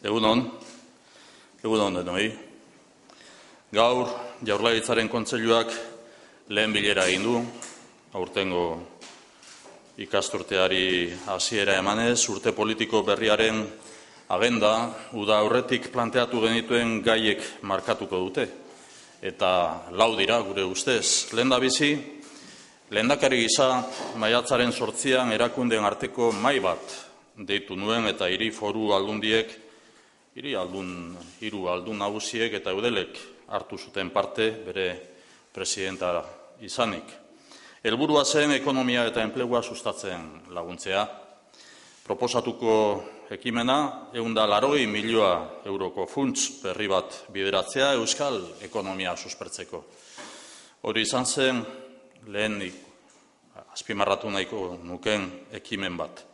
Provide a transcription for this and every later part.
Egunon denoi. Gaur, Jaurlaritzaren Kontseiluak lehen bilera egin du, aurtengo ikasturteari hasiera emanez, urte politiko berriaren agenda, uda aurretik planteatu genituen gaiek markatuko dute. Eta lau dira gure ustez. Lehendabizi, lehendakari gisa maiatzaren 8an erakundeen arteko mahai bat deitu nuen eta hiri foru aldundiek, hiru aldun nagusiek eta eudelek hartu zuten parte bere presidenta izanik. Helburua zen ekonomia eta enplegua sustatzen laguntzea. Proposatuko ekimena 180 milioi euroko funts berri bat bideratzea euskal ekonomia suspertzeko. Hori izan zen lehenik azpimarratu nahiko nuken ekimen bat.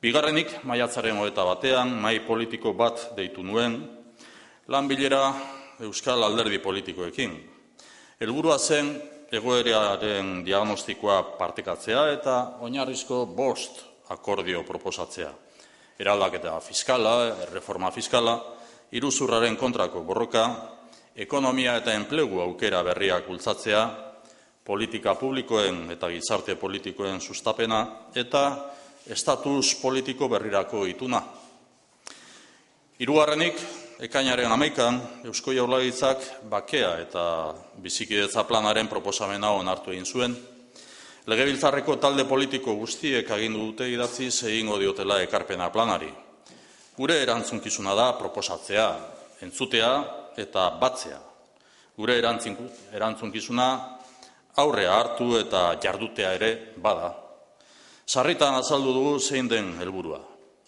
Bigarrenik, maiatzaren 21an, mahai politiko bat deitu nuen, lan bilera euskal alderdi politikoekin. Helburua zen egoeraren diagnostikoa partekatzea eta oinarrizko 5 akordio proposatzea. Eraldaketa fiskala, erreforma fiskala, iruzurraren kontrako borroka, ekonomia eta enplegu aukera berriak bultzatzea, politika publikoen eta gizarte politikoen sustapena eta estatus politiko berrirako ituna. Hirugarrenik, ekainaren 11an, Eusko Jaurlaritzak bakea eta bizikidetza planaren proposamena onartu egin zuen. Legebiltzarreko talde politiko guztiek agindu dute idatziz egingo diotela ekarpena planari. Gure erantzunkizuna da proposatzea, entzutea eta batzea. Gure erantzunkizuna aurrea hartu eta jardutea ere bada. Sarritan azaldu dugu zein den helburua.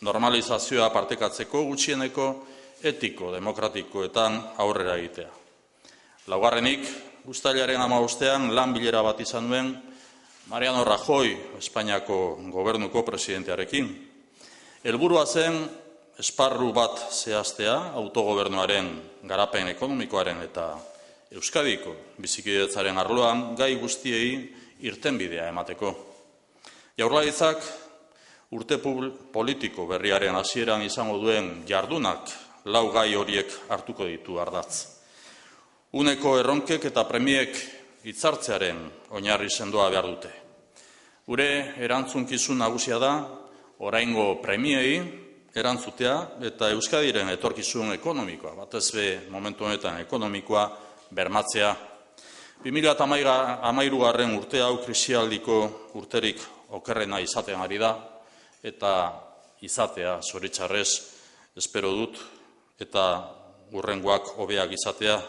Normalizazioa partekatzeko gutxieneko etiko demokratikoetan aurrera egitea. Laugarrenik, uztailaren 15ean lan bilera bat izan nuen Mariano Rajoy, Espainiako gobernuko presidentearekin. Helburua zen esparru bat zehaztea autogobernuaren garapen ekonomikoaren eta Euskadiko bizikidetzaren arloan gai guztiei irtenbidea emateko. Jaurlaritzak urte politiko berriaren hasieran izango duen jardunak lau gai horiek hartuko ditu ardatz. Uneko erronkek eta premiek hitzartzearen oinarri sendoa behar dute. Gure erantzunkizun nagusia da oraingo premiei erantzutea eta Euskadiren etorkizun ekonomikoa, batez be momentu honetan ekonomikoa bermatzea. 2013 urte hau krisialdiko urterik okerrena izaten ari da eta izatea zoritxarrez espero dut eta hurrengoak hobeak izatea.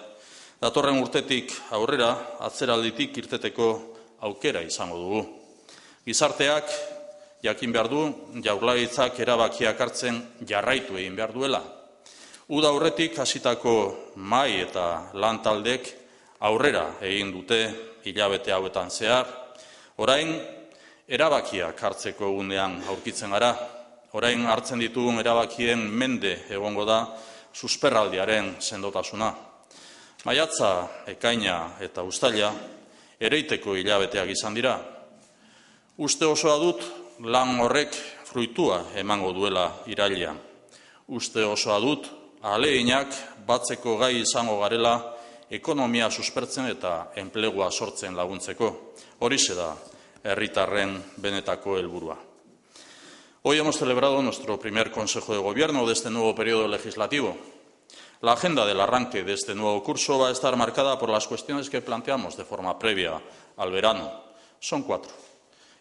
Datorren urtetik aurrera atzeralditik irteteko aukera izango dugu. Gizarteak jakin behar du Jaurlaritzak erabakiak hartzen jarraitu egin behar duela. Uda aurretik hasitako mahai eta lan taldek aurrera egin dute hilabete hauetan zehar. Orain erabakiak hartzeko unean aurkitzen gara. Orain hartzen ditugun erabakien mende egongo da susperraldiaren sendotasuna. Maiatza, ekaina eta uztaila ereiteko hilabeteak izan dira. Uste osoa dut lan horrek fruitua emango duela irailean. Uste osoa dut ahaleginak batzeko gai izango garela ekonomia suspertzen eta enplegua sortzen laguntzeko. Horixe da herritarren benetako helburua. Hoy hemos celebrado nuestro primer Consejo de Gobierno de este nuevo periodo legislativo. La agenda del arranque de este nuevo curso va a estar marcada por las cuestiones que planteamos de forma previa al verano. Son 4.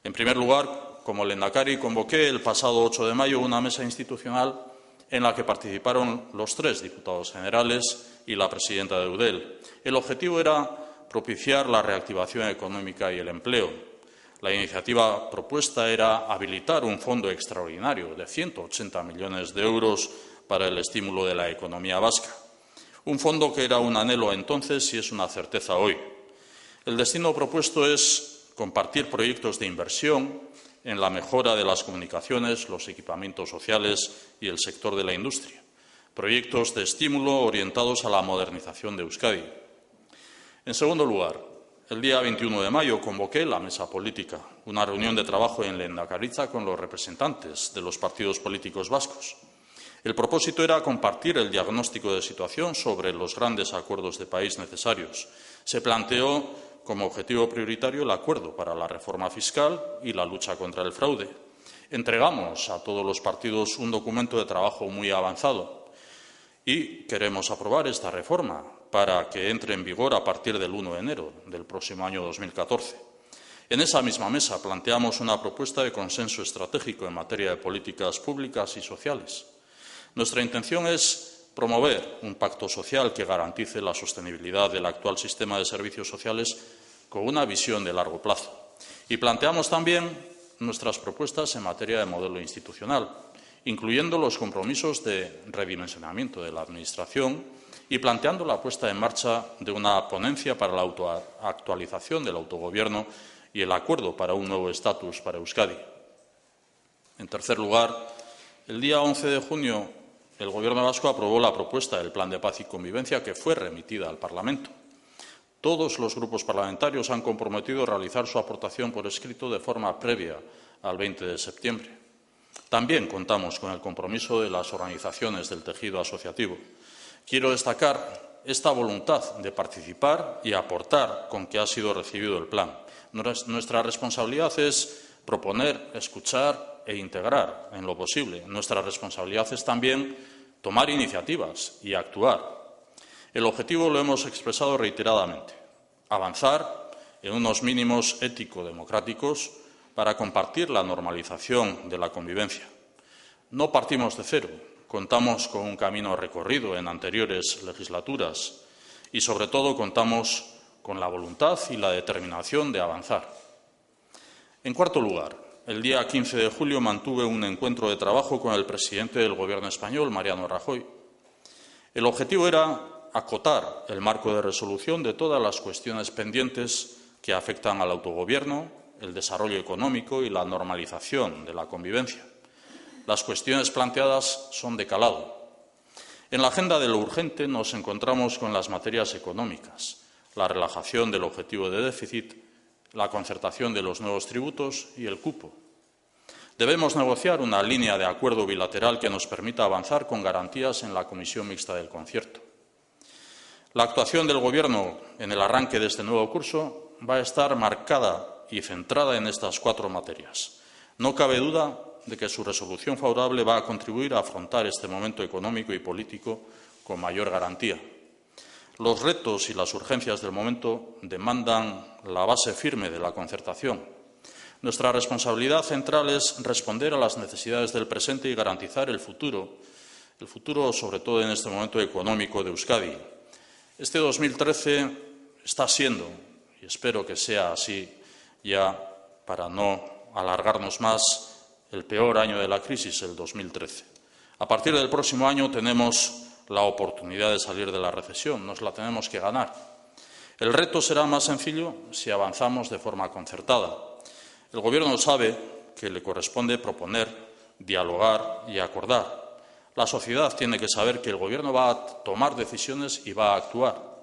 En primer lugar, como lehendakari, convoqué el pasado 8 de mayo una mesa institucional en la que participaron los 3 diputados generales y la presidenta de Eudel. El objetivo era propiciar la reactivación económica y el empleo. La iniciativa propuesta era habilitar un fondo extraordinario de 180 millones de euros para el estímulo de la economía vasca. Un fondo que era un anhelo entonces y es una certeza hoy. El destino propuesto es compartir proyectos de inversión en la mejora de las comunicaciones, los equipamientos sociales y el sector de la industria. Proyectos de estímulo orientados a la modernización de Euskadi. En segundo lugar, el día 21 de mayo convoqué la mesa política, una reunión de trabajo en Lehendakaritza con los representantes de los partidos políticos vascos. El propósito era compartir el diagnóstico de situación sobre los grandes acuerdos de país necesarios. Se planteó como objetivo prioritario el acuerdo para la reforma fiscal y la lucha contra el fraude. Entregamos a todos los partidos un documento de trabajo muy avanzado y queremos aprobar esta reforma para que entre en vigor a partir del 1 de enero del próximo año 2014. En esa misma mesa planteamos una propuesta de consenso estratégico en materia de políticas públicas y sociales. Nuestra intención es promover un pacto social que garantice la sostenibilidad del actual sistema de servicios sociales con una visión de largo plazo. Y planteamos también nuestras propuestas en materia de modelo institucional, incluyendo los compromisos de redimensionamiento de la Administración y planteando la puesta en marcha de una ponencia para la actualización del autogobierno y el acuerdo para un nuevo estatus para Euskadi. En tercer lugar, el día 11 de junio el Gobierno vasco aprobó la propuesta del Plan de Paz y Convivencia que fue remitida al Parlamento. Todos los grupos parlamentarios han comprometido realizar su aportación por escrito de forma previa al 20 de septiembre. También contamos con el compromiso de las organizaciones del tejido asociativo. Quiero destacar esta voluntad de participar y aportar con que ha sido recibido el plan. Nuestra responsabilidad es proponer, escuchar e integrar en lo posible. Nuestra responsabilidad es también tomar iniciativas y actuar. El objetivo lo hemos expresado reiteradamente: avanzar en unos mínimos ético-democráticos para compartir la normalización de la convivencia. No partimos de cero, contamos con un camino recorrido en anteriores legislaturas y, sobre todo, contamos con la voluntad y la determinación de avanzar. En cuarto lugar, el día 15 de julio mantuve un encuentro de trabajo con el presidente del Gobierno español, Mariano Rajoy. El objetivo era acotar el marco de resolución de todas las cuestiones pendientes que afectan al autogobierno, el desarrollo económico y la normalización de la convivencia. Las cuestiones planteadas son de calado. En la agenda de lo urgente nos encontramos con las materias económicas, la relajación del objetivo de déficit, la concertación de los nuevos tributos y el cupo. Debemos negociar una línea de acuerdo bilateral que nos permita avanzar con garantías en la Comisión Mixta del Concierto. La actuación del Gobierno en el arranque de este nuevo curso va a estar marcada y centrada en estas cuatro materias. No cabe duda de que su resolución favorable va a contribuir a afrontar este momento económico y político con mayor garantía. Los retos y las urgencias del momento demandan la base firme de la concertación. Nuestra responsabilidad central es responder a las necesidades del presente y garantizar el futuro sobre todo en este momento económico de Euskadi. Este 2013 está siendo, y espero que sea así ya para no alargarnos más, el peor año de la crisis, el 2013. A partir del próximo año tenemos la oportunidad de salir de la recesión, nos la tenemos que ganar. El reto será más sencillo si avanzamos de forma concertada. El Gobierno sabe que le corresponde proponer, dialogar y acordar. La sociedad tiene que saber que el Gobierno va a tomar decisiones y va a actuar.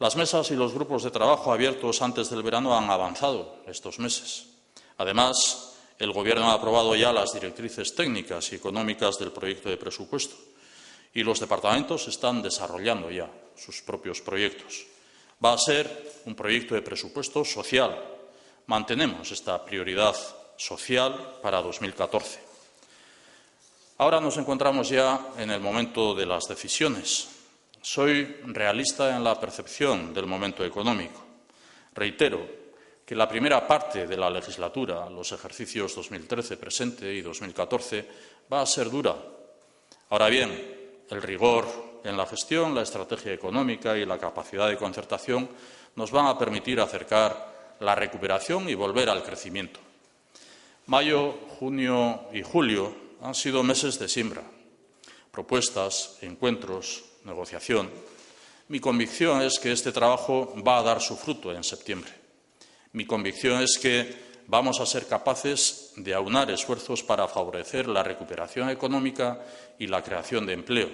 Las mesas y los grupos de trabajo abiertos antes del verano han avanzado estos meses. Además, el Gobierno ha aprobado ya las directrices técnicas y económicas del proyecto de presupuesto y los departamentos están desarrollando ya sus propios proyectos. Va a ser un proyecto de presupuesto social. Mantenemos esta prioridad social para 2014. Ahora nos encontramos ya en el momento de las decisiones. Soy realista en la percepción del momento económico. Reitero que la primera parte de la legislatura, los ejercicios 2013 presente y 2014, va a ser dura. Ahora bien, el rigor en la gestión, la estrategia económica y la capacidad de concertación nos van a permitir acercar la recuperación y volver al crecimiento. Mayo, junio y julio han sido meses de siembra, propuestas, encuentros, negociación. Mi convicción es que este trabajo va a dar su fruto en septiembre. Mi convicción es que vamos a ser capaces de aunar esfuerzos para favorecer la recuperación económica y la creación de empleo.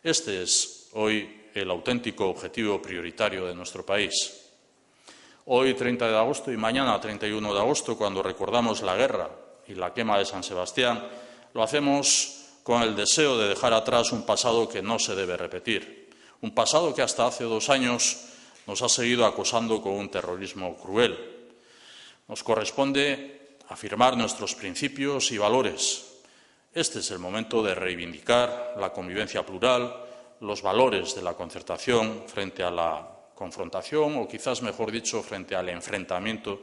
Este es hoy el auténtico objetivo prioritario de nuestro país. Hoy, 30 de agosto, y mañana, 31 de agosto, cuando recordamos la guerra y la quema de San Sebastián, lo hacemos con el deseo de dejar atrás un pasado que no se debe repetir, un pasado que hasta hace 2 años nos ha seguido acosando con un terrorismo cruel. Nos corresponde afirmar nuestros principios y valores. Este es el momento de reivindicar la convivencia plural, los valores de la concertación frente a la confrontación o quizás, mejor dicho, frente al enfrentamiento,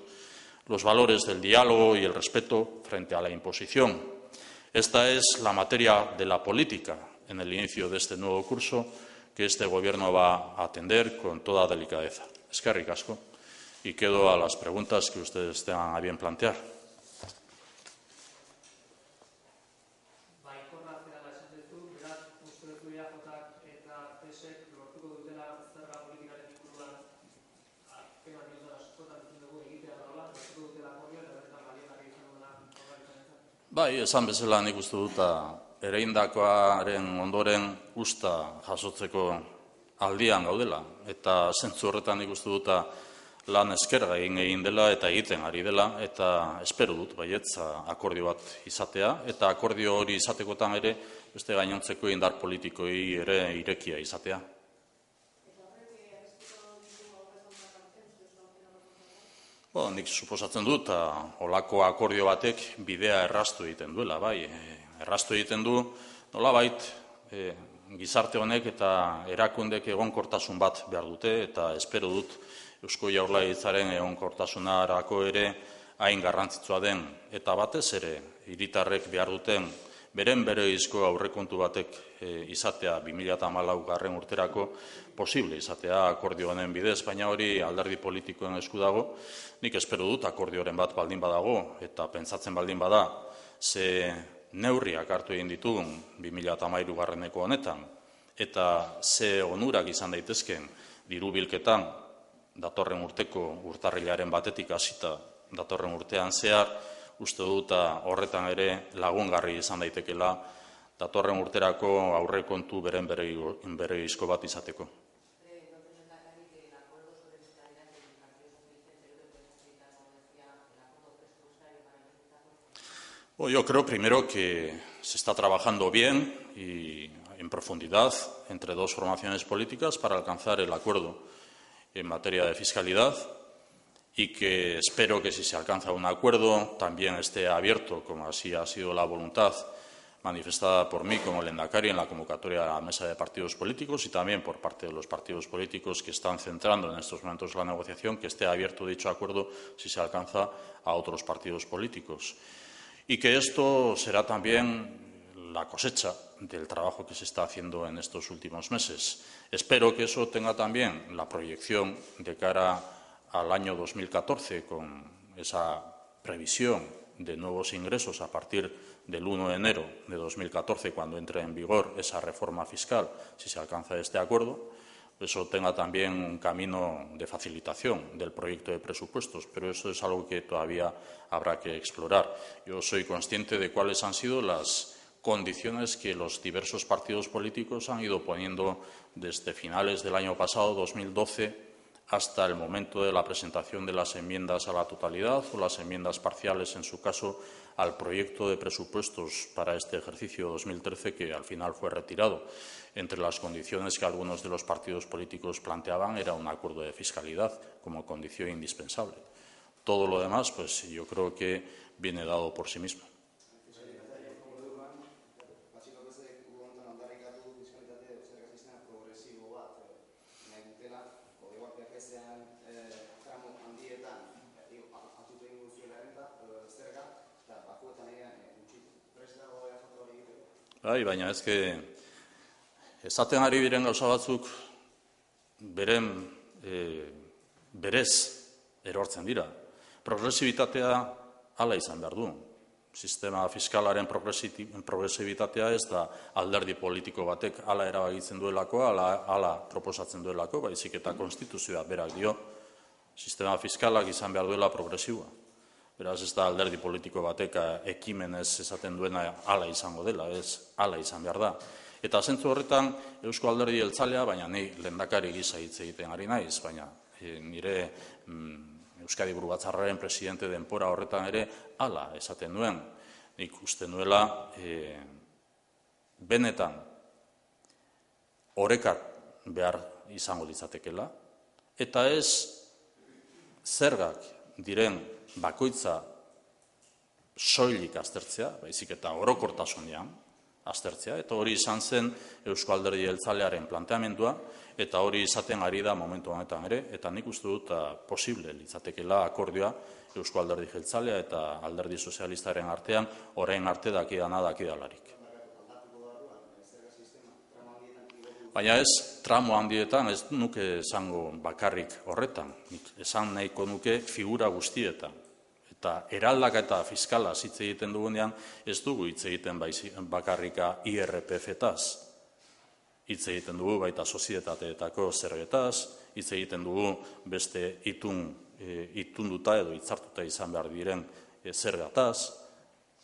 los valores del diálogo y el respeto frente a la imposición. Esta es la materia de la política en el inicio de este nuevo curso que este Gobierno va a atender con toda delicadeza. Eskerrik asko, y quedo a las preguntas que ustedes tengan a bien plantear. Bai, esan bezala nik uste dut ereindakoaren ondoren usta jasotzeko aldian gaudela. Eta zentzu horretan nik uste dut lan eskerga egin dela eta egiten ari dela, eta espero dut baietz akordio bat izatea, eta akordio hori izatekotan ere beste gainontzeko indar politikoi ere irekia izatea. Nik suposatzen dut, olako akordio batek bidea erraztu egiten duela, bai. Erraztu egiten du, nolabait, gizarte honek eta erakundek egonkortasun bat behar dute, eta espero dut Eusko Jaurlaritzaren egonkortasunarako ere hain garrantzitsua den, eta batez ere hiritarrek behar duten beren bereizko aurrekontu batek izatea 2014 urterako posible izatea akordio honen bidez, baina hori alderdi politikoen esku dago. Nik espero dut akordioren bat baldin badago eta pentsatzen baldin bada ze neurriak hartu egin ditugun 2013 honetan eta ze onurak izan daitezken diru bilketan datorren urteko urtarrilaren batetik hasita datorren urtean zehar, uste dut horretan ere lagungarri izan daitekela datorren urterako aurrekontu beren bereizko bat izateko. Yo creo primero que se está trabajando bien y en profundidad entre dos formaciones políticas para alcanzar el acuerdo en materia de fiscalidad y que espero que si se alcanza un acuerdo también esté abierto, como así ha sido la voluntad manifestada por mí como lehendakari en la convocatoria de la mesa de partidos políticos y también por parte de los partidos políticos que están centrando en estos momentos la negociación, que esté abierto dicho acuerdo si se alcanza a otros partidos políticos. Y que esto será también la cosecha del trabajo que se está haciendo en estos últimos meses. Espero que eso tenga también la proyección de cara al año 2014, con esa previsión de nuevos ingresos a partir del 1 de enero de 2014, cuando entre en vigor esa reforma fiscal, si se alcanza este acuerdo. Eso tenga también un camino de facilitación del proyecto de presupuestos, pero eso es algo que todavía habrá que explorar. Yo soy consciente de cuáles han sido las condiciones que los diversos partidos políticos han ido poniendo desde finales del año pasado, 2012, hasta el momento de la presentación de las enmiendas a la totalidad o las enmiendas parciales, en su caso, al proyecto de presupuestos para este ejercicio 2013, que al final fue retirado. Entre las condiciones que algunos de los partidos políticos planteaban era un acuerdo de fiscalidad como condición indispensable. Todo lo demás, pues yo creo que viene dado por sí mismo. Baina ezke esaten ari diren gauza batzuk berez erortzen dira. Progresibitatea hala izan behar du. Sistema fiskalaren progresibitatea ez da alderdi politiko batek hala erabakitzen duelako, hala proposatzen duelako, baizik eta konstituzioa berak dio. Sistema fiskalak izan behar duela progresiboa. Beraz, ez da alderdi politiko batek ekimenez esaten duena hala izango dela, ez hala izan behar da. Eta zentzu horretan, Eusko Alderdi Jeltzalea, baina ni lehendakari gisa hitz egiten ari naiz, baina nire Euskadi Buru Batzarraren presidente denpora horretan ere hala esaten duen. Nik uste nuela benetan orekak behar izango litzatekeela, eta ez zergak diren bakoitza soilik aztertzea, baizik eta orokortasunean aztertzea, eta hori izan zen Euzko Alderdi Jeltzalearen planteamendua, eta hori izaten ari da momentu honetan ere, eta nik uste dut posible litzatekeela akordioa Euzko Alderdi Jeltzalea eta Alderdi Sozialistaren artean, orain arte dakidana dakidalarik. Baina ez, tramo handietan ez nuke esango bakarrik horretan, esan nahiko nuke figura guztietan. Eta eraldaketa fiskala hitz egiten dugunean, ez dugu hitz egiten bakarrika IRPF-etaz. Hitz egiten dugu baita sozietateetako zergetaz, hitz egiten dugu beste itunduta edo hitzartuta izan behar diren zergataz,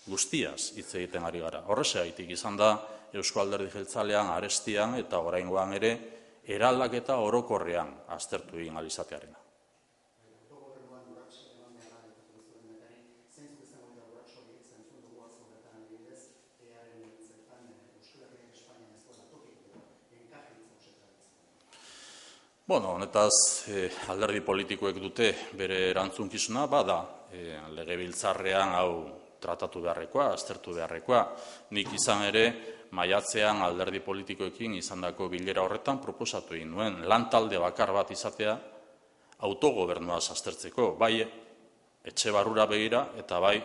guztiaz hitz egiten ari gara. Horrexegatik izan da Eusko Alderdi Jeltzalean arestian eta oraingoan ere eraldaketa orokorrean aztertu egin ahal izatearena. Bueno, honetaz alderdi politikoek dute bere erantzunkizuna, bada legebiltzarrean hau tratatu beharrekoa, aztertu beharrekoa. Nik izan ere maiatzean alderdi politikoekin izandako bilera horretan proposatu egin nuen lantalde bakar bat izatea autogobernuaz aztertzeko, bai etxe barrura begira eta bai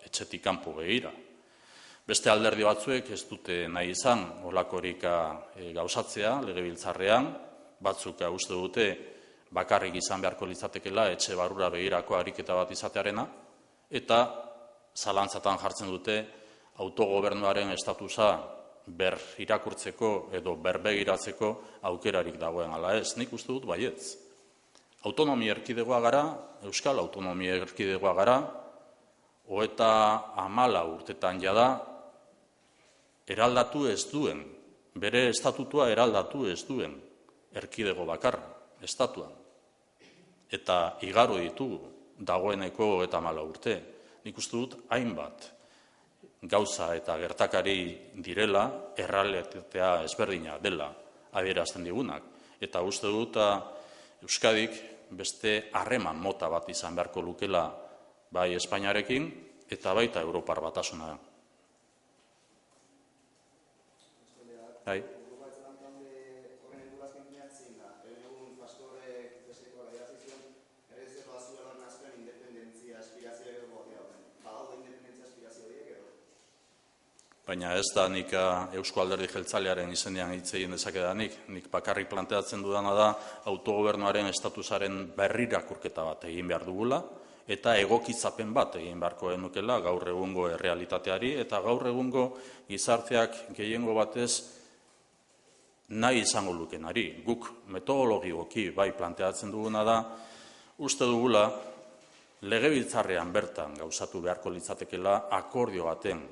etxetik kanpo begira. Beste alderdi batzuek ez dute nahi izan holakorik gauzatzea legebiltzarrean, batzuk uste dute bakarrik izan beharko litzatekeela etxe barrura begirako ariketa bat izatearena, eta zalantzatan jartzen dute autogobernuaren estatusa irakurtzeko edo berbegiratzeko aukerarik dagoen ala ez. Nik uste dut baietz. Autonomia erkidegoa gara, Euskal Autonomia erkidegoa gara, 34 urtetan jada eraldatu ez duen, bere estatutua eraldatu ez duen erkidego bakarra, estatuan. Eta igaro ditugu dagoeneko 34 urte. Nik uste dut hainbat gauza eta gertakari direla, errealitatea ezberdina dela adierazten digunak. Eta uste dut Euskadik beste harreman mota bat izan beharko lukela bai Espainiarekin eta baita Europar Batasuna. Bai. Baina ez da nik Eusko Alderdi Jeltzalearen izenean hitz egin dezakedanik, nik bakarrik planteatzen dudana da autogobernuaren estatusaren berrirakurketa bat egin behar dugula, eta egokitzapen bat egin beharko genukela gaur egungo errealitateari, eta gaur egungo gizarteak gehiengo batez nahi izango lukenari. Guk metodologikoki bai planteatzen duguna da, uste dugula legebiltzarrean bertan gauzatu beharko litzatekeela akordio baten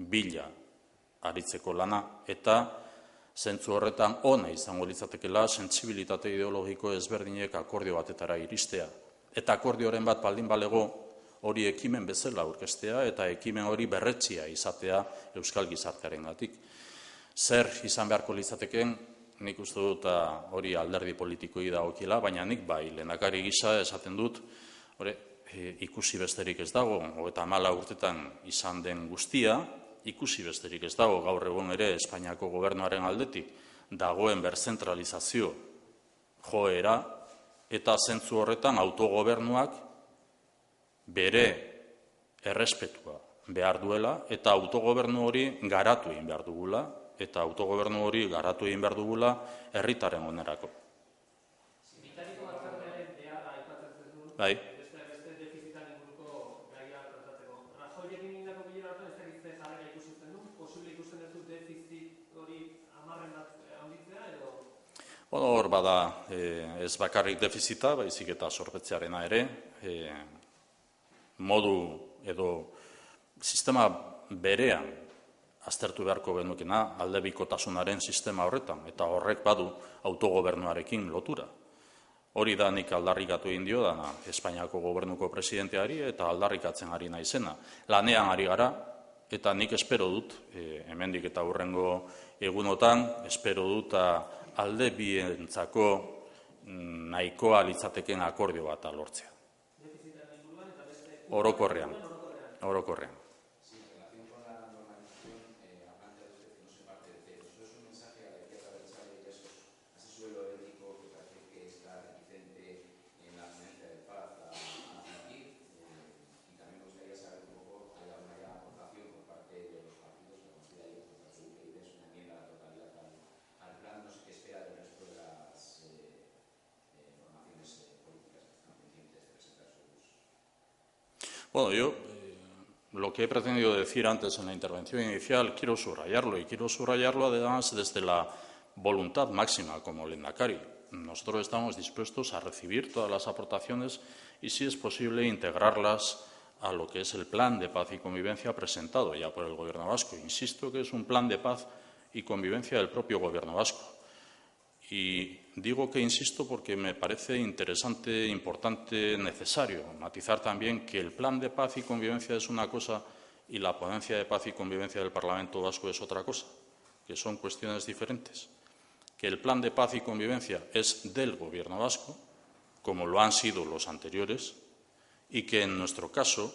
bila aritzeko lana, eta zentzu horretan ona izango litzatekeela sentsibilitate ideologiko ezberdinek akordio batetara iristea. Eta akordioren bat baldin balego hori ekimen bezala aurkeztea eta ekimen hori berretsia izatea euskal gizartearengatik. Zer izan beharko litzateken, nik uste dut hori alderdi politikoi dagokiela, baina nik bai lehendakari gisa esaten dut, ikusi besterik ez dago, 34 urtetan izan den guztia, ikusi besterik ez dago gaur egun ere Espainiako gobernuaren aldetik dagoen berzentralizazio joera, eta zentzu horretan autogobernuak bere errespetua behar duela, eta autogobernu hori garatu egin behar dugula, eta autogobernu hori garatu egin behar dugula herritaren onerako. Bai. Hor bada ez bakarrik defizita, baizik eta zorpetzearena ere, modu edo sistema berean aztertu beharko genukena aldebikotasunaren sistema horretan, eta horrek badu autogobernuarekin lotura. Hori da nik aldarrikatu egin dio Espainiako gobernuko presidenteari eta aldarrikatzen ari naizena. Lanean ari gara, eta nik espero dut, hemendik eta hurrengo egunotan, espero dut alde bientzako nahikoa litzateken akordio bat lortzea. Orokorrean. Bueno, yo lo que he pretendido decir antes en la intervención inicial quiero subrayarlo, y quiero subrayarlo además desde la voluntad máxima como lehendakari. Nosotros estamos dispuestos a recibir todas las aportaciones y, si es posible, integrarlas a lo que es el plan de paz y convivencia presentado ya por el Gobierno vasco. Insisto que es un plan de paz y convivencia del propio Gobierno vasco. Y digo que insisto porque me parece interesante, importante, necesario matizar también que el plan de paz y convivencia es una cosa y la ponencia de paz y convivencia del Parlamento vasco es otra cosa, que son cuestiones diferentes. Que el plan de paz y convivencia es del Gobierno vasco, como lo han sido los anteriores, y que en nuestro caso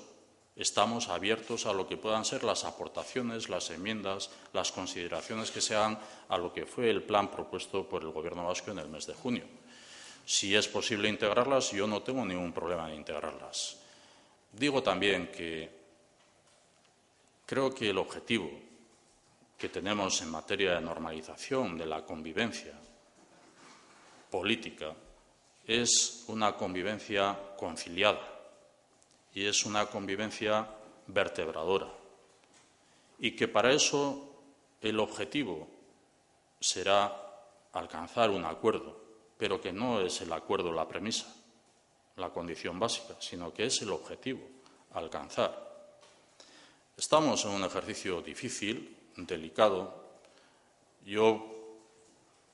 estamos abiertos a lo que puedan ser las aportaciones, las enmiendas, las consideraciones que se hagan a lo que fue el plan propuesto por el Gobierno vasco en el mes de junio. Si es posible integrarlas, yo no tengo ningún problema en integrarlas. Digo también que creo que el objetivo que tenemos en materia de normalización de la convivencia política es una convivencia conciliada. Y es una convivencia vertebradora. Y que para eso el objetivo será alcanzar un acuerdo, pero que no es el acuerdo la premisa, la condición básica, sino que es el objetivo a alcanzar. Estamos en un ejercicio difícil, delicado. Yo,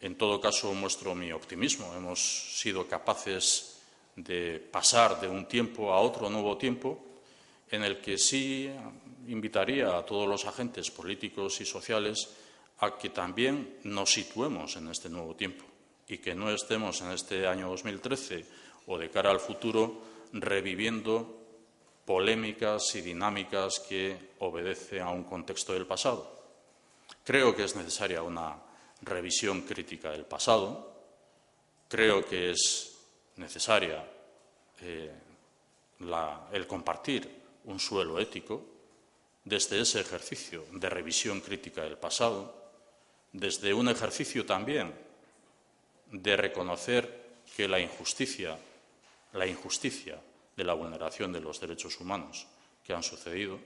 en todo caso, muestro mi optimismo. Hemos sido capaces de pasar de un tiempo a otro nuevo tiempo, en el que sí invitaría a todos los agentes políticos y sociales a que también nos situemos en este nuevo tiempo y que no estemos en este año 2013 o de cara al futuro reviviendo polémicas y dinámicas que obedecen a un contexto del pasado. Creo que es necesaria una revisión crítica del pasado. Creo que es necesaria el compartir un suelo ético desde ese ejercicio de revisión crítica del pasado, desde un ejercicio también de reconocer que la injusticia de la vulneración de los derechos humanos que han sucedido,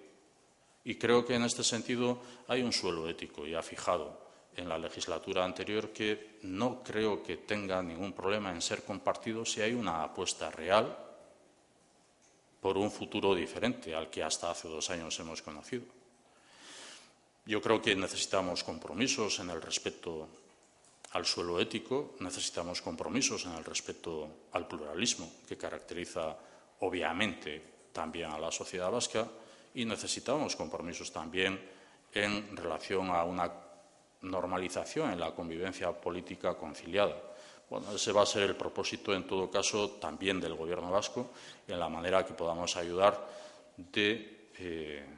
y creo que en este sentido hay un suelo ético ya fijado en la legislatura anterior que no creo que tenga ningún problema en ser compartido si hay una apuesta real por un futuro diferente al que hasta hace 2 años hemos conocido. Yo creo que necesitamos compromisos en el respeto al suelo ético, necesitamos compromisos en el respeto al pluralismo que caracteriza obviamente también a la sociedad vasca, y necesitamos compromisos también en relación a una normalización en la convivencia política conciliada. Bueno, ese va a ser el propósito, en todo caso, también del Gobierno vasco, en la manera que podamos ayudar de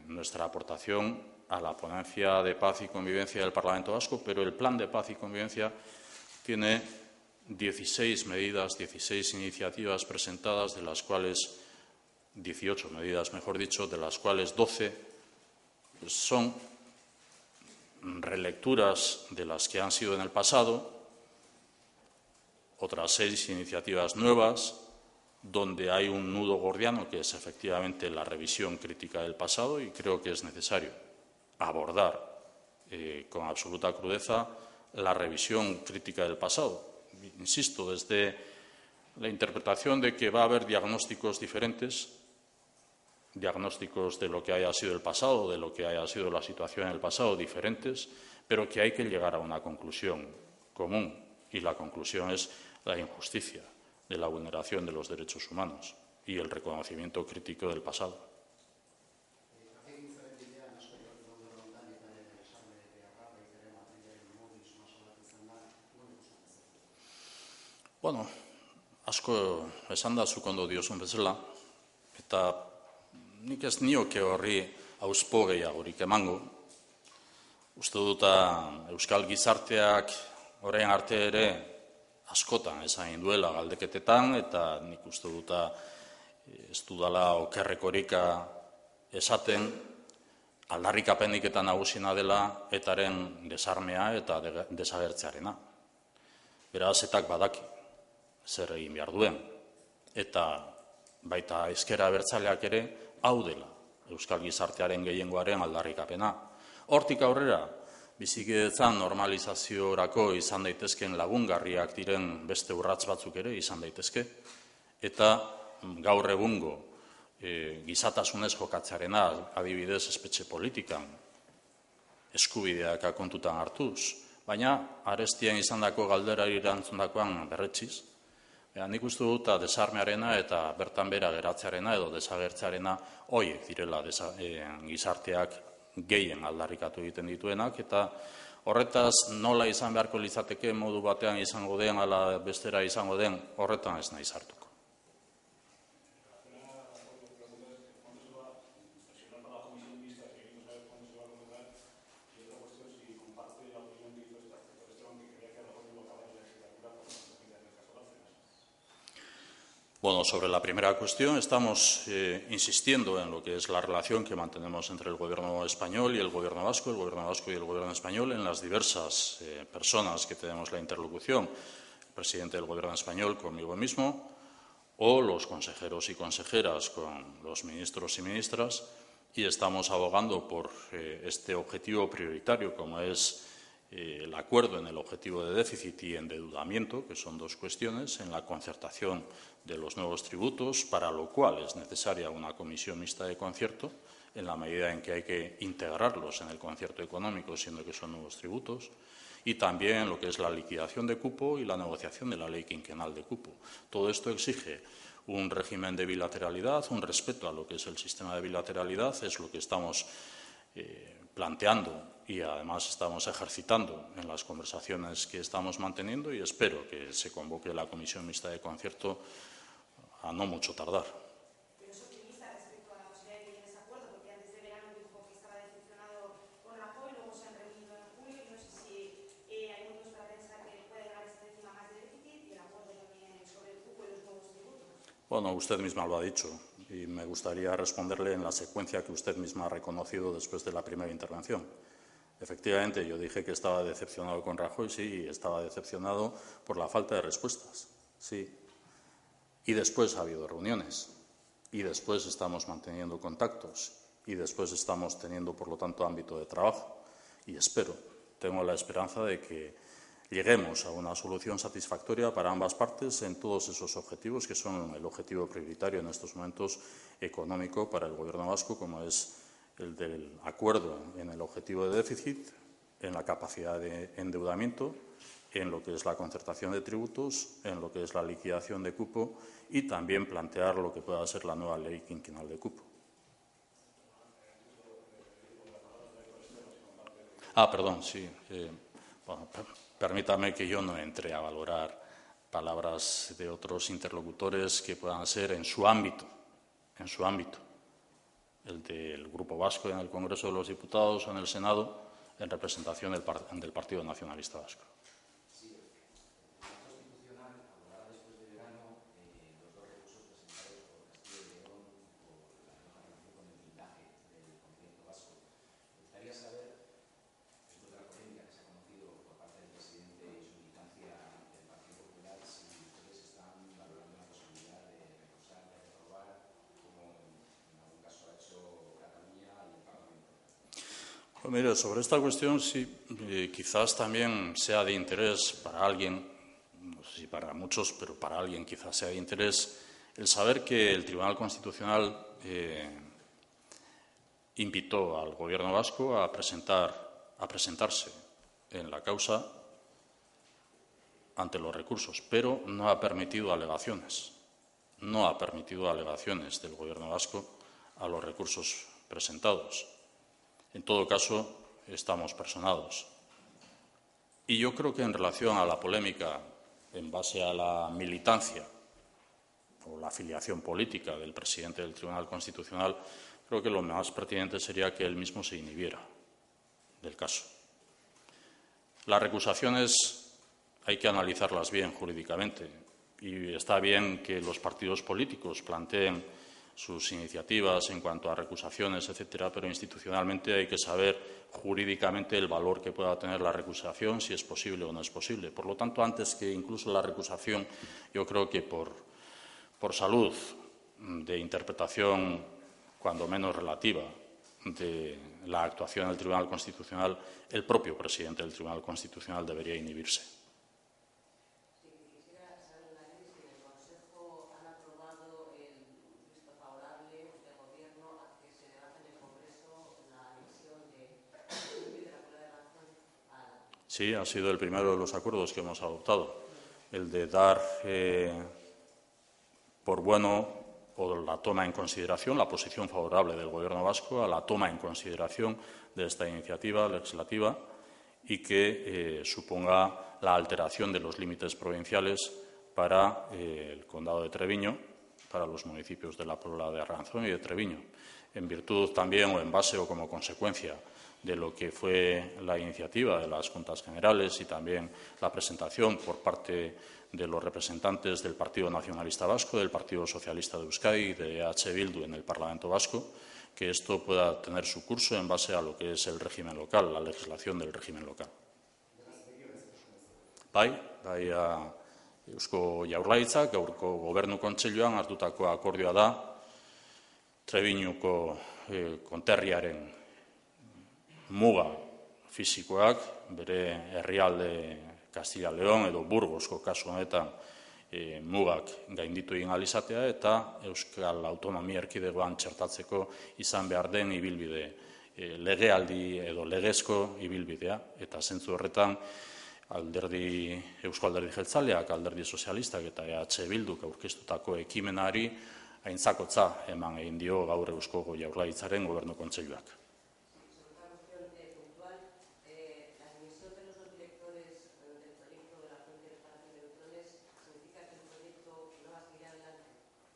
nuestra aportación a la ponencia de paz y convivencia del Parlamento vasco, pero el plan de paz y convivencia tiene 16 medidas, 16 iniciativas presentadas, de las cuales 18 medidas, mejor dicho, de las cuales 12 son relecturas de las que han sido en el pasado, otras 6 iniciativas nuevas, donde hay un nudo gordiano que es efectivamente la revisión crítica del pasado, y creo que es necesario abordar con absoluta crudeza la revisión crítica del pasado. Insisto, desde la interpretación de que va a haber diagnósticos diferentes, diagnósticos de lo que haya sido el pasado, de lo que haya sido la situación en el pasado, diferentes, pero que hay que llegar a una conclusión común, y la conclusión es la injusticia de la vulneración de los derechos humanos y el reconocimiento crítico del pasado. Bueno, asko esan da zuk ondo diozun bezala, eta nik ez nioke horri hauspo gehiagorik emango. Uste dut euskal gizarteak orain arte ere askotan esan duela galdeketetan, eta nik uste dut ez dudala okerrekorika esaten, aldarrikapenik eta nagusiena dela etaren desarmea eta desagertzearena. Beraz, etak badaki zer egin behar duen. Eta baita ezker abertzaleak ere hau dela euskal gizartearen gehiengoaren aldarrikapena. Hortik aurrera, bizikidetzan normalizaziorako izan daitezken lagungarriak diren beste urrats batzuk ere izan daitezke, eta gaur egungo gizatasunez jokatzearena, adibidez espetxe politikan, eskubideak kontutan hartuz, baina arestian izandako galderari erantzundakoan berretsiz. Nik uste dut desarmearena eta bertan bera geratzearena edo desagertzearena horiek direla gizarteak gehien aldarrikatu egiten dituenak, eta horretaz nola izan beharko litzateke, modu batean izango den, ala bestera izango den, horretan ez naiz hartuko. Bueno, sobre la primera cuestión, estamos insistiendo en lo que es la relación que mantenemos entre el Gobierno español y el Gobierno vasco y el Gobierno español en las diversas personas que tenemos la interlocución. El presidente del Gobierno español conmigo mismo, o los consejeros y consejeras con los ministros y ministras, y estamos abogando por este objetivo prioritario, como es el acuerdo en el objetivo de déficit y endeudamiento, que son dos cuestiones, en la concertación de los nuevos tributos, para lo cual es necesaria una comisión mixta de concierto, en la medida en que hay que integrarlos en el concierto económico, siendo que son nuevos tributos, y también en lo que es la liquidación de cupo y la negociación de la ley quinquenal de cupo. Todo esto exige un régimen de bilateralidad, un respeto a lo que es el sistema de bilateralidad, es lo que estamos planteando y además estamos ejercitando en las conversaciones que estamos manteniendo, y espero que se convoque la comisión mixta de concierto a no mucho tardar. ¿Pero es optimista respecto a la posibilidad de que llegue a ese acuerdo? Porque antes de verano dijo que estaba decepcionado con Rajoy, luego se han reunido en julio y no sé si hay motivos para pensar que puede llegar esta décima más de déficit y el acuerdo también sobre el cupo y los nuevos tributos. Bueno, usted misma lo ha dicho y me gustaría responderle en la secuencia que usted misma ha reconocido después de la primera intervención. Efectivamente, yo dije que estaba decepcionado con Rajoy, sí, y estaba decepcionado por la falta de respuestas, sí. Y después ha habido reuniones, y después estamos manteniendo contactos, y después estamos teniendo, por lo tanto, ámbito de trabajo. Y tengo la esperanza de que lleguemos a una solución satisfactoria para ambas partes en todos esos objetivos, que son el objetivo prioritario en estos momentos económico para el Gobierno vasco, como es el del acuerdo en el objetivo de déficit, en la capacidad de endeudamiento, en lo que es la concertación de tributos, en lo que es la liquidación de cupo y también plantear lo que pueda ser la nueva ley quinquenal de cupo. Perdón, sí. Bueno, permítame que yo no entre a valorar palabras de otros interlocutores que puedan ser en su ámbito, el del Grupo Vasco en el Congreso de los Diputados o en el Senado, en representación del Partido Nacionalista Vasco. Pues mire, sobre esta cuestión sí, quizás también sea de interés para alguien, no sé si para muchos, pero para alguien quizás sea de interés el saber que el Tribunal Constitucional invitó al Gobierno vasco a presentarse en la causa ante los recursos, pero no ha permitido alegaciones. No ha permitido alegaciones del Gobierno vasco a los recursos presentados. En todo caso, estamos personados. Y yo creo que en relación a la polémica en base a la militancia o la afiliación política del presidente del Tribunal Constitucional, creo que lo más pertinente sería que él mismo se inhibiera del caso. Las recusaciones hay que analizarlas bien jurídicamente y está bien que los partidos políticos planteen sus iniciativas en cuanto a recusaciones, etcétera, pero institucionalmente hay que saber jurídicamente el valor que pueda tener la recusación, si es posible o no es posible. Por lo tanto, antes que incluso la recusación, yo creo que por salud de interpretación, cuando menos relativa, de la actuación del Tribunal Constitucional, el propio presidente del Tribunal Constitucional debería inhibirse. Sí, ha sido el primero de los acuerdos que hemos adoptado, el de dar por bueno o la toma en consideración, la posición favorable del Gobierno vasco a la toma en consideración de esta iniciativa legislativa y que suponga la alteración de los límites provinciales para el Condado de Treviño, para los municipios de La Puebla de Arganzón y de Treviño, en virtud también o en base o como consecuencia de lo que fue la iniciativa de las Juntas Generales y también la presentación por parte de los representantes del Partido Nacionalista Vasco, del Partido Socialista de Euskadi y de EH Bildu en el Parlamento Vasco, que esto pueda tener su curso en base a lo que es el régimen local, la legislación del régimen local. Bai Eusko Jaurlaritzak gaurko Gobernu Kontseiluan hartutako akordioa da Trebiñuko konterriaren muga fisikoak, bere herrialde Castilla León edo Burgosko kasu honetan mugak gainditu egin ahal izatea eta Euskal Autonomia Erkidegoan txertatzeko izan behar den ibilbide, legealdi edo legezko ibilbidea. Eta zentzu horretan Eusko Alderdi Jeltzaleak, Alderdi Sozialistak eta EH Bilduk aurkeztutako ekimenari aintzakotza eman egin dio gaur Eusko Jaurlaritzaren Gobernu Kontseiluak.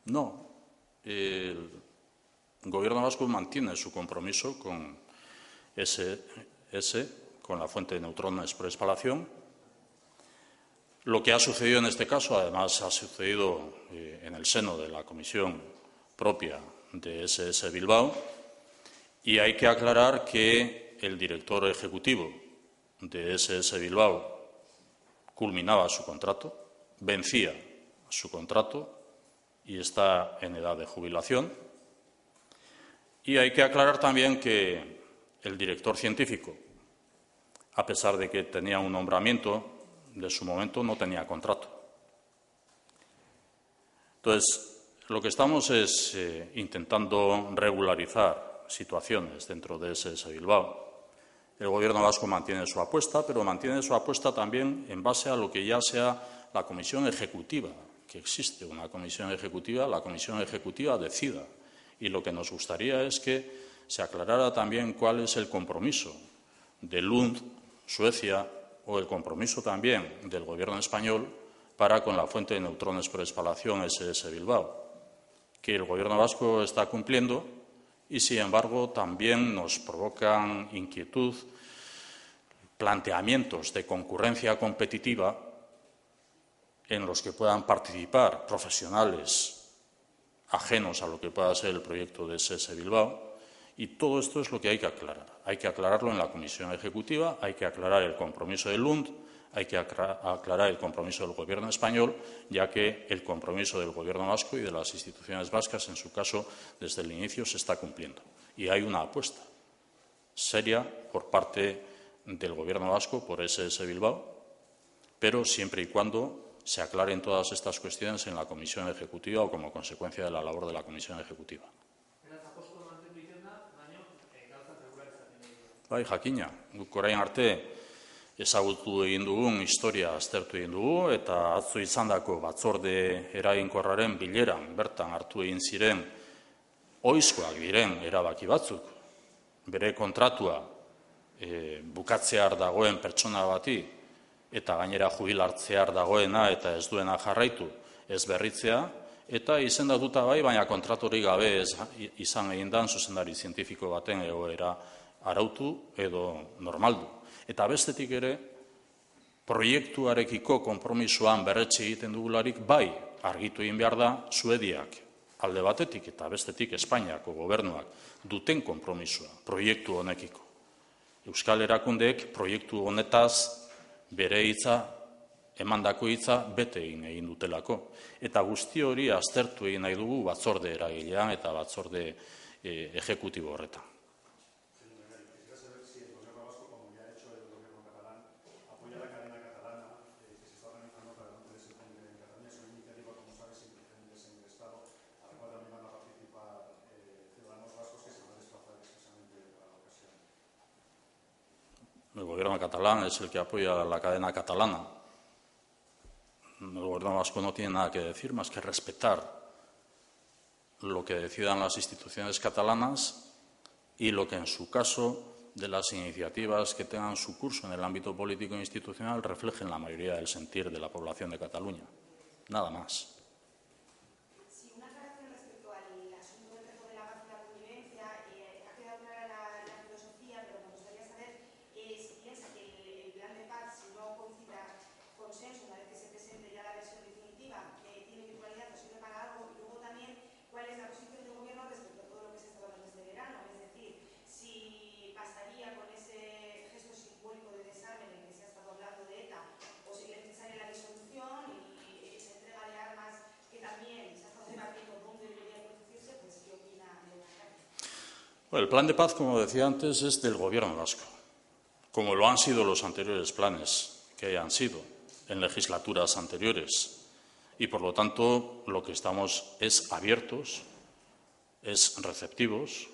No, el Gobierno vasco mantiene su compromiso con con la fuente de neutrones por espalación. Lo que ha sucedido en este caso, además, ha sucedido en el seno de la comisión propia de SS Bilbao y hay que aclarar que el director ejecutivo de SS Bilbao culminaba su contrato, vencía su contrato y está en edad de jubilación. Y hay que aclarar también que el director científico, a pesar de que tenía un nombramiento, de su momento no tenía contrato. Entonces, lo que estamos es intentando regularizar situaciones dentro de SS Bilbao. El Gobierno vasco mantiene su apuesta, pero mantiene su apuesta también en base a lo que ya sea la comisión ejecutiva, que existe una comisión ejecutiva, la comisión ejecutiva decida. Y lo que nos gustaría es que se aclarara también cuál es el compromiso de Lund, Suecia, o el compromiso también del Gobierno español para con la fuente de neutrones por espalación SS Bilbao, que el Gobierno vasco está cumpliendo y, sin embargo, también nos provocan inquietud planteamientos de concurrencia competitiva en los que puedan participar profesionales ajenos a lo que pueda ser el proyecto de SS Bilbao. Y todo esto es lo que hay que aclarar. Hay que aclararlo en la Comisión Ejecutiva, hay que aclarar el compromiso de Lund, hay que aclarar el compromiso del Gobierno español, ya que el compromiso del Gobierno vasco y de las instituciones vascas, en su caso, desde el inicio se está cumpliendo. Y hay una apuesta seria por parte del Gobierno vasco por SS Bilbao, pero siempre y cuando se aclaren todas estas cuestiones en la Comisión Ejecutiva o como consecuencia de la labor de la Comisión Ejecutiva. Bai, jakina, guk orain arte ezagutu egin dugun historia aztertu egin dugu eta atzo izandako batzorde eraginkorraren bileran bertan hartu egin ziren ohizkoak diren erabaki batzuk. Bere kontratua bukatzear dagoen pertsona bati eta gainera jubilatzear dagoena eta ez duena jarraitu ez berritzea, eta izendatuta bai, baina kontraturik gabe izan egindan zuzendari zientifiko baten egoera arautu edo normaldu. Eta bestetik ere, proiektuarekiko konpromisoan berretxe egiten dugularik bai argitu egin behar da Suediak alde batetik eta bestetik Espainiako gobernuak duten konpromisoa proiektu honekiko. Euskal erakundeek proiektu honetaz bere hitza, emandako hitza bete egin dutelako. Eta guzti hori aztertu egin nahi dugu batzorde eragilean eta batzorde ejekutibo horretan. El gobierno catalán es el que apoya la cadena catalana. El gobierno vasco no tiene nada que decir más que respetar lo que decidan las instituciones catalanas y lo que en su caso de las iniciativas que tengan su curso en el ámbito político e institucional reflejen la mayoría del sentir de la población de Cataluña. Nada más. Bueno, el plan de paz, como decía antes, es del Gobierno vasco, como lo han sido los anteriores planes que hayan sido en legislaturas anteriores. Y, por lo tanto, lo que estamos es abiertos, es receptivos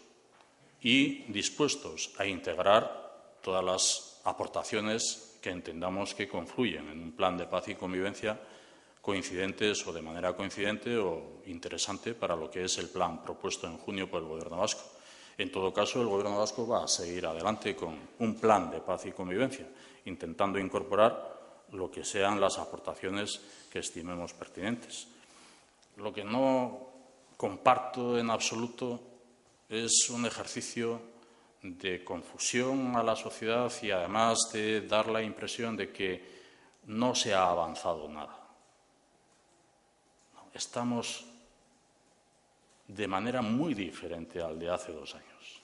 y dispuestos a integrar todas las aportaciones que entendamos que confluyen en un plan de paz y convivencia coincidentes o de manera coincidente o interesante para lo que es el plan propuesto en junio por el Gobierno vasco. En todo caso, el Gobierno vasco va a seguir adelante con un plan de paz y convivencia, intentando incorporar lo que sean las aportaciones que estimemos pertinentes. Lo que no comparto en absoluto es un ejercicio de confusión a la sociedad y, además, de dar la impresión de que no se ha avanzado nada. Estamos de manera muy diferente al de hace 2 años.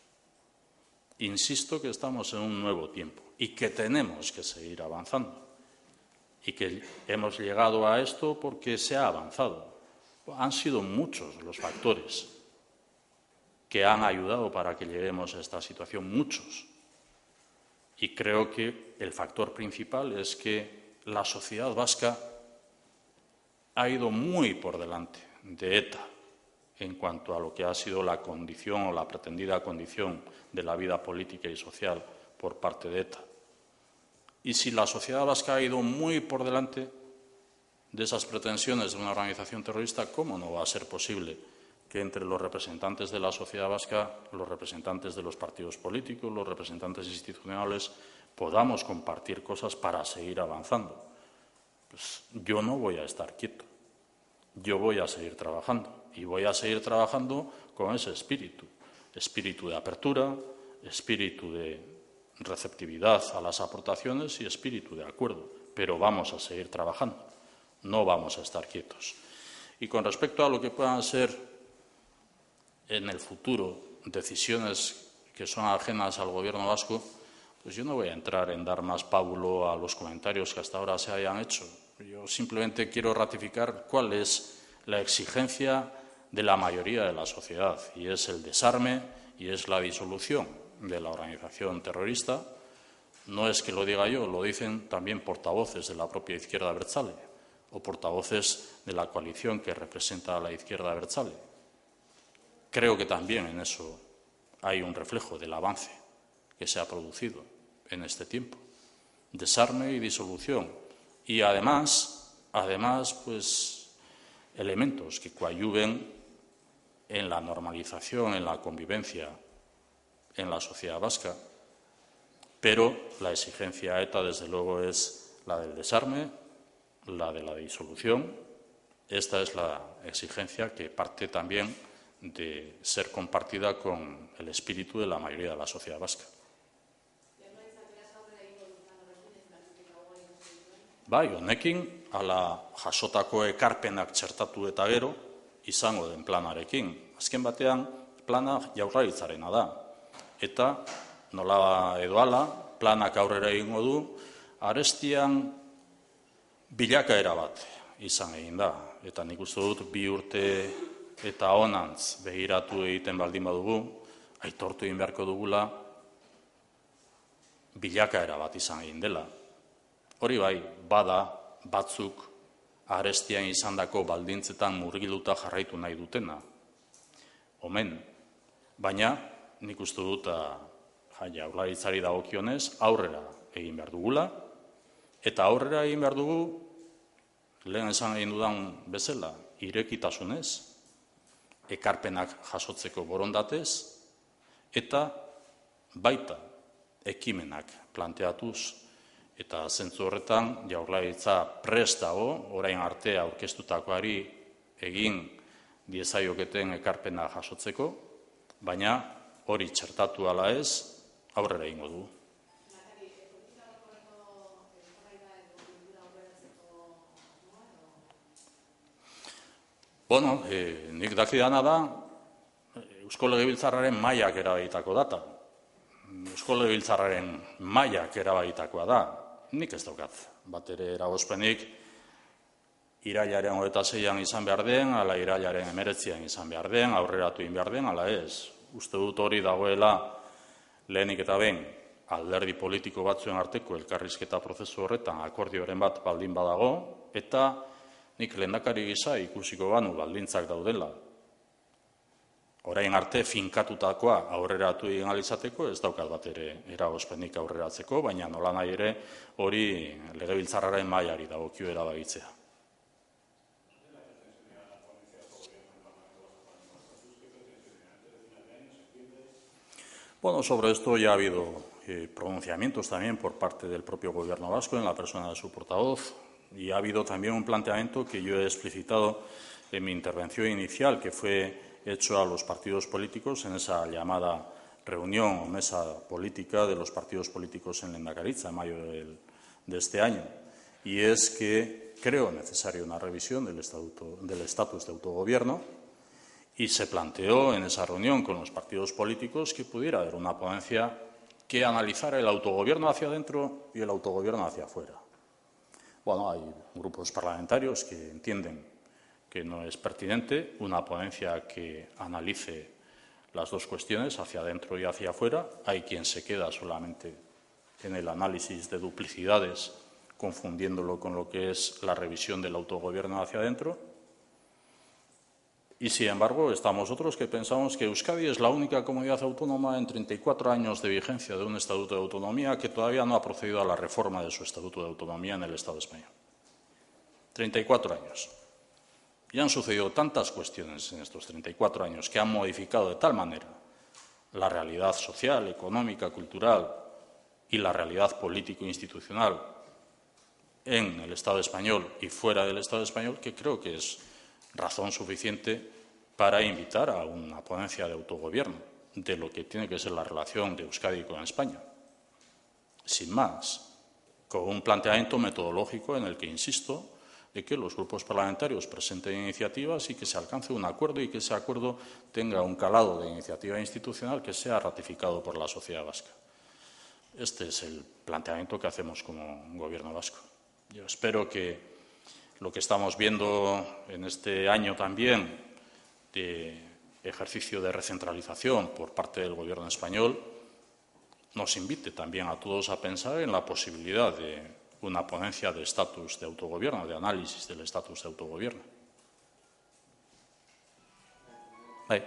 Insisto que estamos en un nuevo tiempo y que tenemos que seguir avanzando y que hemos llegado a esto porque se ha avanzado. Han sido muchos los factores que han ayudado para que lleguemos a esta situación, muchos. Y creo que el factor principal es que la sociedad vasca ha ido muy por delante de ETA en cuanto a lo que ha sido la condición o la pretendida condición de la vida política y social por parte de ETA. Y si la sociedad vasca ha ido muy por delante de esas pretensiones de una organización terrorista, ¿cómo no va a ser posible que entre los representantes de la sociedad vasca, los representantes de los partidos políticos, los representantes institucionales, podamos compartir cosas para seguir avanzando? Pues yo no voy a estar quieto. Yo voy a seguir trabajando. Y voy a seguir trabajando con ese espíritu de apertura, espíritu de receptividad a las aportaciones y espíritu de acuerdo. Pero vamos a seguir trabajando, no vamos a estar quietos. Y con respecto a lo que puedan ser en el futuro decisiones que son ajenas al Gobierno vasco, pues yo no voy a entrar en dar más pábulo a los comentarios que hasta ahora se hayan hecho. Yo simplemente quiero ratificar cuál es la exigencia de la mayoría de la sociedad, y es el desarme y es la disolución de la organización terrorista. No es que lo diga yo, lo dicen también portavoces de la propia izquierda abertzale o portavoces de la coalición que representa a la izquierda abertzale. Creo que también en eso hay un reflejo del avance que se ha producido en este tiempo. Desarme y disolución. Y además, pues, elementos que coadyuven en la normalización, en la convivencia en la sociedad vasca, pero la exigencia a ETA, desde luego, es la del desarme, la de la disolución. Esta es la exigencia que parte también de ser compartida con el espíritu de la mayoría de la sociedad vasca. Bai, honekin, ala jasotako ekarpenak txertatu eta gero, izango den planarekin. Azken batean, plana Jaurlaritzarena da. Eta, nola edo ala, planak aurrera egingo du, arestian bilakaera bat izan egin da. Eta nik uste dut, 2 urte eta honantz begiratu egiten baldin badugu, aitortu egin beharko dugula, bilakaera bat izan egin dela. Hori bai, bada batzuk arestian izandako baldintzetan murgiluta jarraitu nahi dutena. Omen, baina nik uste dut Jaurlaritzari dagokionez aurrera egin behar dugula, eta aurrera egin behar dugu, lehen esan egin dudan bezala, irekitasunez, ekarpenak jasotzeko borondatez, eta baita ekimenak planteatuz. Eta zentzu horretan, Jaurlaritza prest dago, orain arte aurkeztutakoari egin diezaioketen ekarpena jasotzeko, baina hori txertatu ala ez, aurrera egingo du. Bueno, nik dakidana da, Eusko Legebiltzarraren mailak erabakitako data. Eusko Legebiltzarraren mailak erabakitakoa da. Nik ez daukat, bat ere eragozpenik, irailaren 26an izan behar den, ala irailaren 19an izan behar den, aurreratu egin behar den, ala ez. Uste dut hori dagoela lehenik eta behin alderdi politiko batzuen arteko elkarrizketa prozesu horretan akordioren bat baldin badago, eta nik lehendakari gisa ikusiko banu baldintzak daudela. Orain arte finkatutakoa aurreratu egin ahal izateko, ez daukat bat ere eragozpenik aurreratzeko, baina nolanahi ere hori Legebiltzarraren mailari dagokio erabakitzea. Bueno, sobre esto ya ha habido pronunciamientos también por parte del propio Gobierno vasco en la persona de su portavoz, y ha habido también un planteamiento que yo he explicitado en mi intervención inicial, que fue hecho a los partidos políticos en esa llamada reunión o mesa política de los partidos políticos en Lehendakaritza en mayo de este año. Y es que creo necesaria una revisión del estatus de autogobierno, y se planteó en esa reunión con los partidos políticos que pudiera haber una ponencia que analizara el autogobierno hacia adentro y el autogobierno hacia afuera. Bueno, hay grupos parlamentarios que entienden que no es pertinente una ponencia que analice las dos cuestiones, hacia adentro y hacia afuera. Hay quien se queda solamente en el análisis de duplicidades, confundiéndolo con lo que es la revisión del autogobierno hacia adentro. Y, sin embargo, estamos otros que pensamos que Euskadi es la única comunidad autónoma en 34 años de vigencia de un estatuto de autonomía que todavía no ha procedido a la reforma de su estatuto de autonomía en el Estado español. 34 años. Y han sucedido tantas cuestiones en estos 34 años que han modificado de tal manera la realidad social, económica, cultural y la realidad político-institucional en el Estado español y fuera del Estado español, que creo que es razón suficiente para invitar a una ponencia de autogobierno de lo que tiene que ser la relación de Euskadi con España. Sin más, con un planteamiento metodológico en el que insisto de que los grupos parlamentarios presenten iniciativas y que se alcance un acuerdo y que ese acuerdo tenga un calado de iniciativa institucional que sea ratificado por la sociedad vasca. Este es el planteamiento que hacemos como Gobierno vasco. Yo espero que lo que estamos viendo en este año también de ejercicio de recentralización por parte del Gobierno español nos invite también a todos a pensar en la posibilidad de una ponencia de estatus de autogobierno, de análisis del estatus de autogobierno. Ahí.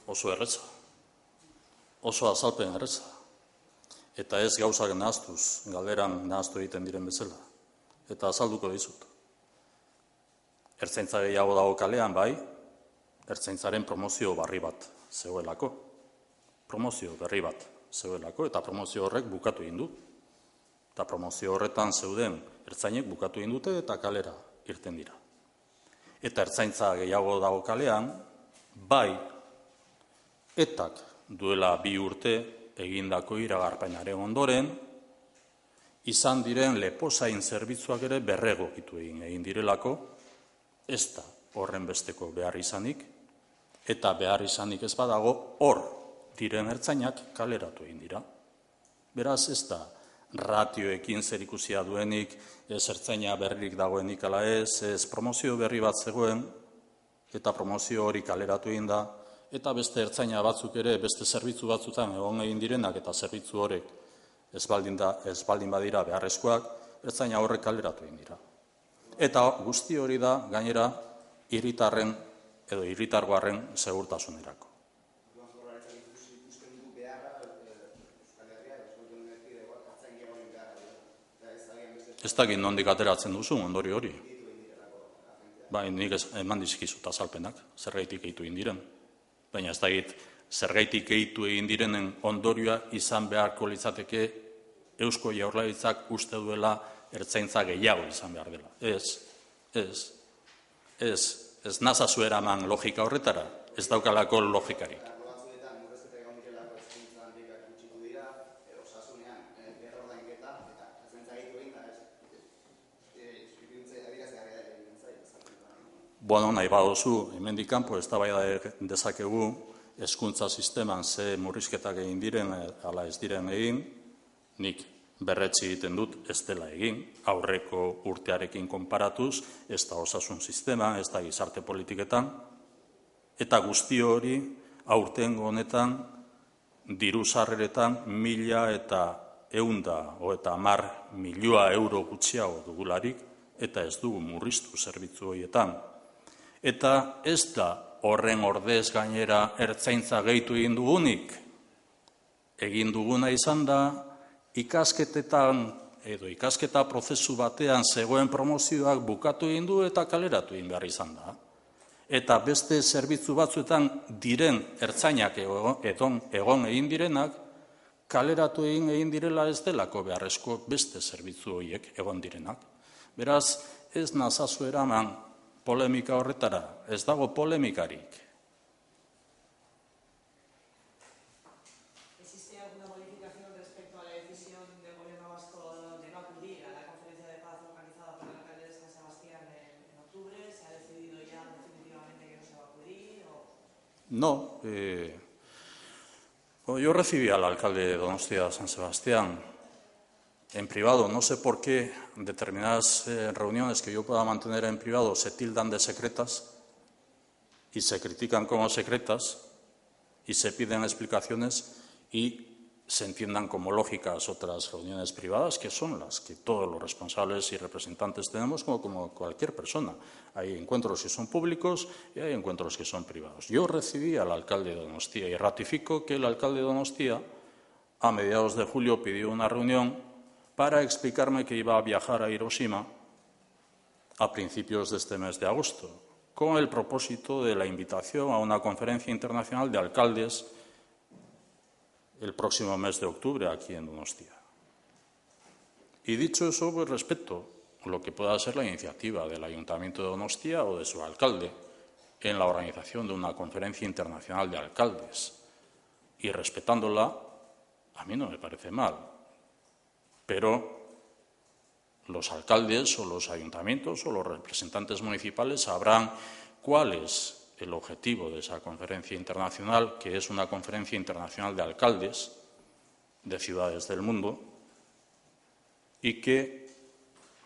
oso erreza, oso azalpen erreza, eta ez gauzak nahaztuz, galderan nahaztu egiten diren bezala, eta azalduko dizut. Ertzaintza gehiago dago kalean, bai, ertzaintzaren promozio berri bat zegoelako, eta promozio horrek bukatu egin du. Eta promozio horretan zeuden ertzainek bukatu egin dute eta kalera irten dira. Eta ertzaintza gehiago dago kalean, bai, etak duela 2 urte egindako iragarpenaren ondoren, izan diren lepozain zerbitzuak ere berregokitu egin direlako, ez da horren besteko behar izanik, eta behar izanik ez badago hor diren ertzainak kaleratu egin dira. Beraz ez da ratioekin zerikusia duenik, ez ertzaina berririk dagoenik ala ez promozio berri bat zegoen, eta promozio hori kaleratu egin da, eta beste ertzaina batzuk ere, beste zerbitzu batzutan egon egin direnak, eta zerbitzu horrek ez baldin badira beharrezkoak, ertzaina horrek kaleratu egin dira. Eta guzti hori da, gainera, hiritarren edo hiritargoaren segurtasunerako. Ez dakit nondik ateratzen duzu ondorio hori. Bai, nik eman dizkizut azalpenak, zergaitik gehitu egin diren. Baina ez dakit zergaitik gehitu egin direnen ondorioa izan beharko litzateke Eusko Jaurlaritzak uste duela ertzaintza gehiago izan behar dela. Ez nazazu eraman logika horretara, ez daukalako logikarik. Bueno, nahi baduzu, hemendik kanpo eztabaida dezakegu hezkuntza sisteman ze murrizketak egin diren ala ez diren egin, nik berretsi egiten dut ez dela egin, aurreko urtearekin konparatuz, ez da osasun sistema, ez da gizarte politiketan, eta guzti hori aurtengo honetan diru sarreretan 1.110 milioi euro gutxiago dugularik, eta ez dugu murriztu zerbitzu horietan. Eta ez da horren ordez gainera ertzaintza gehitu egin dugunik. Egin duguna izan da, ikasketetan edo ikasketa prozesu batean zegoen promozioak bukatu egin du eta kaleratu egin behar izan da. Eta beste zerbitzu batzuetan diren ertzainak egon egin direnak, kaleratu egin direla ez delako beharrezko beste zerbitzu horiek egon direnak. Beraz, ez nazazu eraman polemika horretara, ez dago polemikarik. ¿Existe alguna modificación respecto a la decisión del Gobierno vasco de no acudir a la conferencia de paz organizada por el alcalde de San Sebastián en octubre? ¿Se ha decidido ya definitivamente que no se va a acudir? No. Yo recibí al alcalde de Donostia, San Sebastián, en privado. No sé por qué determinadas reuniones que yo pueda mantener en privado se tildan de secretas y se critican como secretas y se piden explicaciones y se entiendan como lógicas otras reuniones privadas, que son las que todos los responsables y representantes tenemos como cualquier persona. Hay encuentros que son públicos y hay encuentros que son privados. Yo recibí al alcalde de Donostia y ratifico que el alcalde de Donostia a mediados de julio pidió una reunión para explicarme que iba a viajar a Hiroshima a principios de este mes de agosto, con el propósito de la invitación a una conferencia internacional de alcaldes el próximo mes de octubre aquí en Donostia. Y dicho eso, pues respeto lo que pueda ser la iniciativa del Ayuntamiento de Donostia o de su alcalde en la organización de una conferencia internacional de alcaldes. Y respetándola, a mí no me parece mal. Pero los alcaldes o los ayuntamientos o los representantes municipales sabrán cuál es el objetivo de esa conferencia internacional, que es una conferencia internacional de alcaldes de ciudades del mundo, y que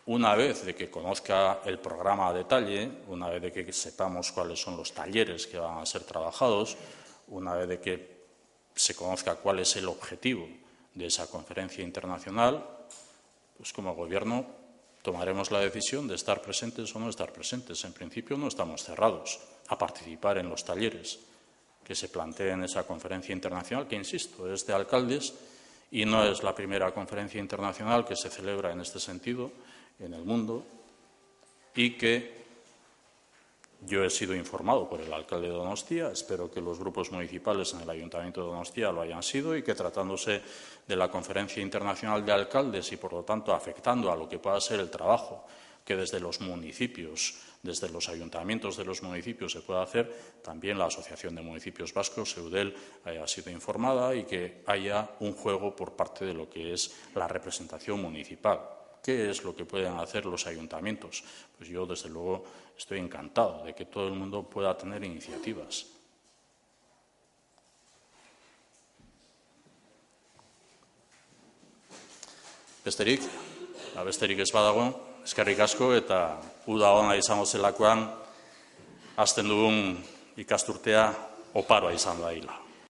una vez de que conozca el programa a detalle, una vez de que sepamos cuáles son los talleres que van a ser trabajados, una vez de que se conozca cuál es el objetivo de esa conferencia internacional, pues como Gobierno tomaremos la decisión de estar presentes o no estar presentes. En principio no estamos cerrados a participar en los talleres que se plantee en esa conferencia internacional, que, insisto, es de alcaldes y no es la primera conferencia internacional que se celebra en este sentido en el mundo, y que yo he sido informado por el alcalde de Donostia, espero que los grupos municipales en el Ayuntamiento de Donostia lo hayan sido, y que, tratándose de la Conferencia Internacional de Alcaldes y, por lo tanto, afectando a lo que pueda ser el trabajo que desde los municipios, desde los ayuntamientos de los municipios se puede hacer, también la Asociación de Municipios Vascos, EUDEL, haya sido informada y que haya un juego por parte de lo que es la representación municipal. ¿Qué es lo que pueden hacer los ayuntamientos? Pues yo, desde luego, estoy encantado de que todo el mundo pueda tener iniciativas. Besterik ez badago, eskerrik asko, eta uda ona izango zelakoan hasten dugun ikasturtea oparoa izan daila.